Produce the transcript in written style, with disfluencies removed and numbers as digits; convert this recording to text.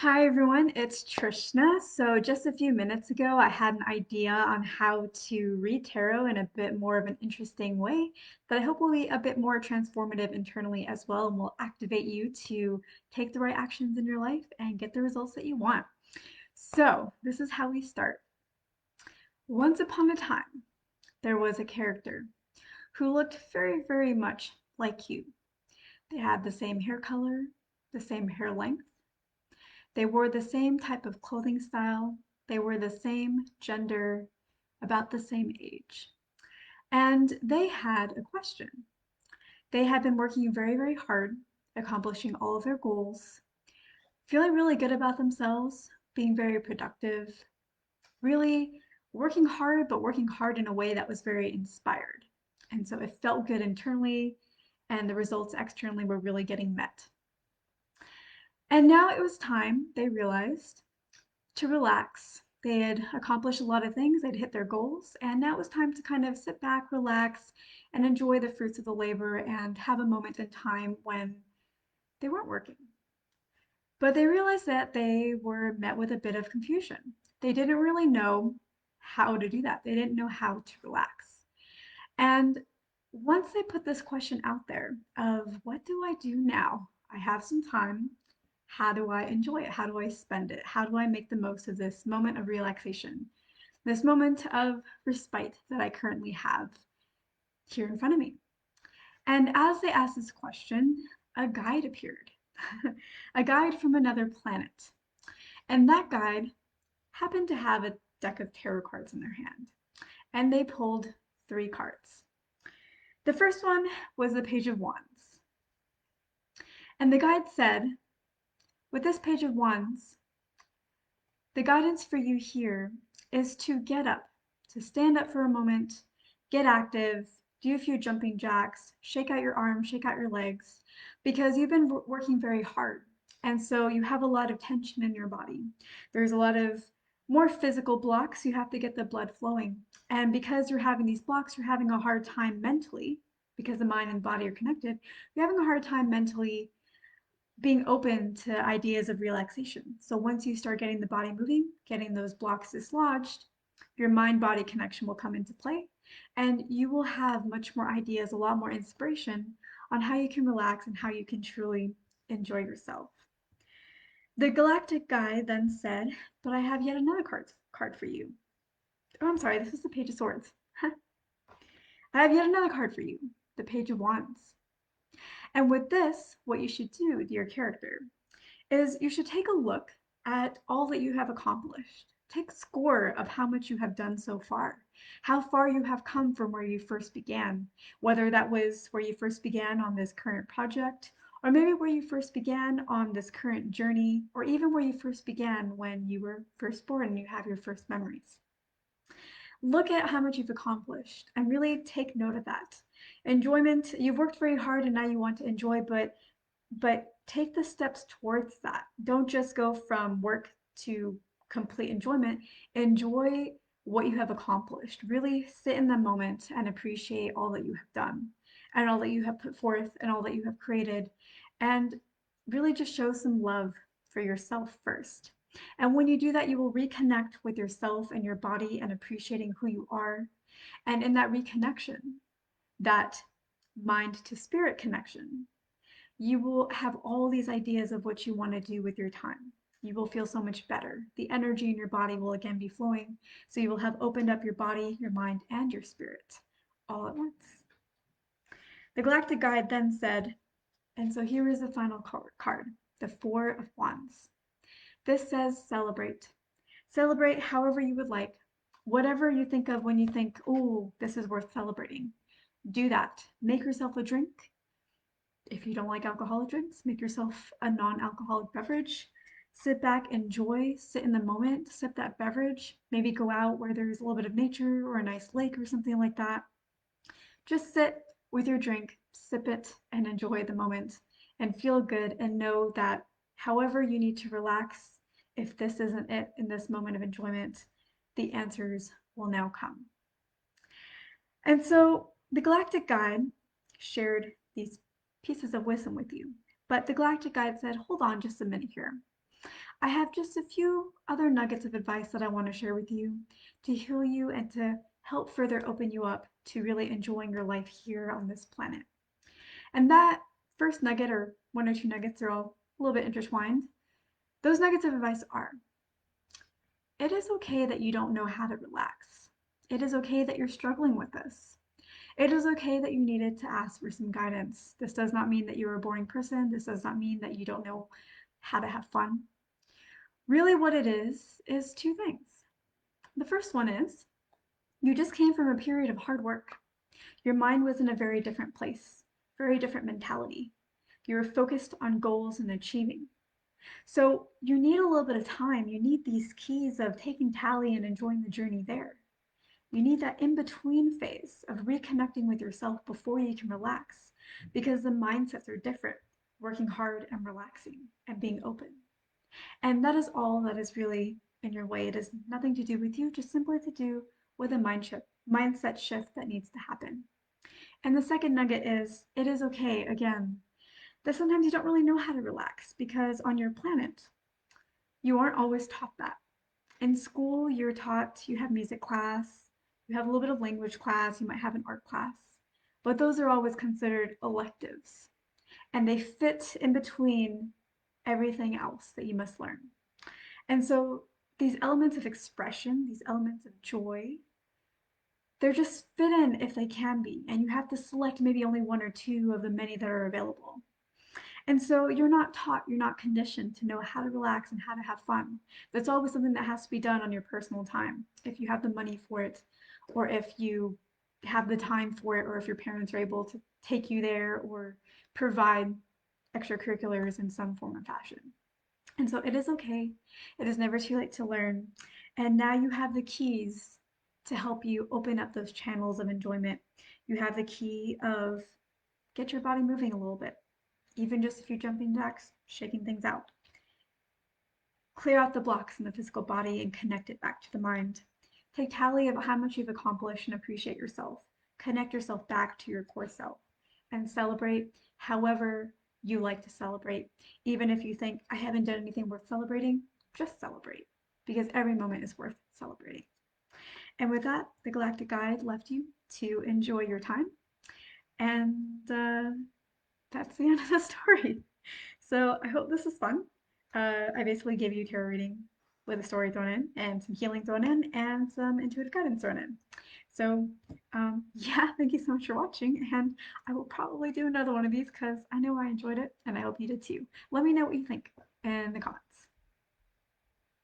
Hi everyone, it's Trishna. So just a few minutes ago, I had an idea on how to read tarot in a bit more of an interesting way that I hope will be a bit more transformative internally as well and will activate you to take the right actions in your life and get the results that you want. So this is how we start. Once upon a time, there was a character who looked very, very much like you. They had the same hair color, the same hair length. They wore the same type of clothing style. They were the same gender, about the same age. And they had a question. They had been working very, very hard, accomplishing all of their goals, feeling really good about themselves, being very productive, really working hard, but working hard in a way that was very inspired. And so it felt good internally, and the results externally were really getting met. And now it was time, they realized, to relax. They had accomplished a lot of things, they'd hit their goals, and now it was time to kind of sit back, relax, and enjoy the fruits of the labor and have a moment in time when they weren't working. But they realized that they were met with a bit of confusion. They didn't really know how to do that, they didn't know how to relax. And once they put this question out there of what do I do now? I have some time. How do I enjoy it? How do I spend it? How do I make the most of this moment of relaxation? This moment of respite that I currently have here in front of me. And as they asked this question, a guide appeared, a guide from another planet. And that guide happened to have a deck of tarot cards in their hand. And they pulled three cards. The first one was the Page of Wands. And the guide said, with this Page of Wands, the guidance for you here is to get up, to stand up for a moment, get active, do a few jumping jacks, shake out your arms, shake out your legs, because you've been working very hard. And so you have a lot of tension in your body. There's a lot of more physical blocks. You have to get the blood flowing. And because you're having these blocks, you're having a hard time mentally, because the mind and body are connected, you're having a hard time mentally being open to ideas of relaxation. So once you start getting the body moving, getting those blocks dislodged, your mind body connection will come into play and you will have much more ideas, a lot more inspiration on how you can relax and how you can truly enjoy yourself. The Galactic guy then said, but I have yet another card for you. Oh, I'm sorry, this is the Page of Swords. I have yet another card for you, the Page of Wands. And with this, what you should do with your character is you should take a look at all that you have accomplished. Take score of how much you have done so far, how far you have come from where you first began, whether that was where you first began on this current project, or maybe where you first began on this current journey, or even where you first began when you were first born and you have your first memories. Look at how much you've accomplished and really take note of that. Enjoyment, you've worked very hard and now you want to enjoy, but take the steps towards that. Don't just go from work to complete enjoyment. Enjoy what you have accomplished. Really sit in the moment and appreciate all that you have done and all that you have put forth and all that you have created. And really just show some love for yourself first. And when you do that, you will reconnect with yourself and your body and appreciating who you are. And in that reconnection, that mind to spirit connection, you will have all these ideas of what you want to do with your time. You will feel so much better. The energy in your body will again be flowing. So you will have opened up your body, your mind, and your spirit all at once. The Galactic Guide then said, and so here is the final card, the Four of Wands. This says celebrate. Celebrate however you would like. Whatever you think of when you think, oh, this is worth celebrating. Do that. Make yourself a drink. If you don't like alcoholic drinks, make yourself a non-alcoholic beverage. Sit back, enjoy, sit in the moment, sip that beverage. Maybe go out where there's a little bit of nature or a nice lake or something like that. Just sit with your drink, sip it, and enjoy the moment and feel good and know that however you need to relax, if this isn't it in this moment of enjoyment, the answers will now come. And so the Galactic Guide shared these pieces of wisdom with you. But the Galactic Guide said, hold on just a minute here. I have just a few other nuggets of advice that I want to share with you to heal you and to help further open you up to really enjoying your life here on this planet. And that first nugget, or one or two nuggets, are all a little bit intertwined. Those nuggets of advice are: it is okay that you don't know how to relax. It is okay that you're struggling with this. It is okay that you needed to ask for some guidance. This does not mean that you're a boring person. This does not mean that you don't know how to have fun. Really, what it is two things. The first one is you just came from a period of hard work. Your mind was in a very different place, very different mentality. You were focused on goals and achieving. So you need a little bit of time. You need these keys of taking tally and enjoying the journey there. You need that in between phase of reconnecting with yourself before you can relax because the mindsets are different, working hard and relaxing and being open. And that is all that is really in your way. It has nothing to do with you, just simply to do with a mindset shift that needs to happen. And the second nugget is it is okay, again, that sometimes you don't really know how to relax because on your planet, you aren't always taught that. In school, you're taught you have music class, you have a little bit of language class, you might have an art class, but those are always considered electives and they fit in between everything else that you must learn. And so these elements of expression, these elements of joy, they're just fit in if they can be, and you have to select maybe only one or two of the many that are available. And so you're not taught, you're not conditioned to know how to relax and how to have fun. That's always something that has to be done on your personal time. If you have the money for it, or if you have the time for it, or if your parents are able to take you there or provide extracurriculars in some form or fashion. And so it is okay. It is never too late to learn. And now you have the keys to help you open up those channels of enjoyment. You have the key of get your body moving a little bit, even just a few jumping jacks, shaking things out. Clear out the blocks in the physical body and connect it back to the mind. Take tally of how much you've accomplished and appreciate yourself. Connect yourself back to your core self and celebrate however you like to celebrate. Even if you think, I haven't done anything worth celebrating, just celebrate because every moment is worth celebrating. And with that, the Galactic Guide left you to enjoy your time. And that's the end of the story. So I hope this is fun. I basically give you tarot reading with a story thrown in and some healing thrown in and some intuitive guidance thrown in. So yeah, thank you so much for watching. And I will probably do another one of these because I know I enjoyed it and I hope you did too. Let me know what you think in the comments.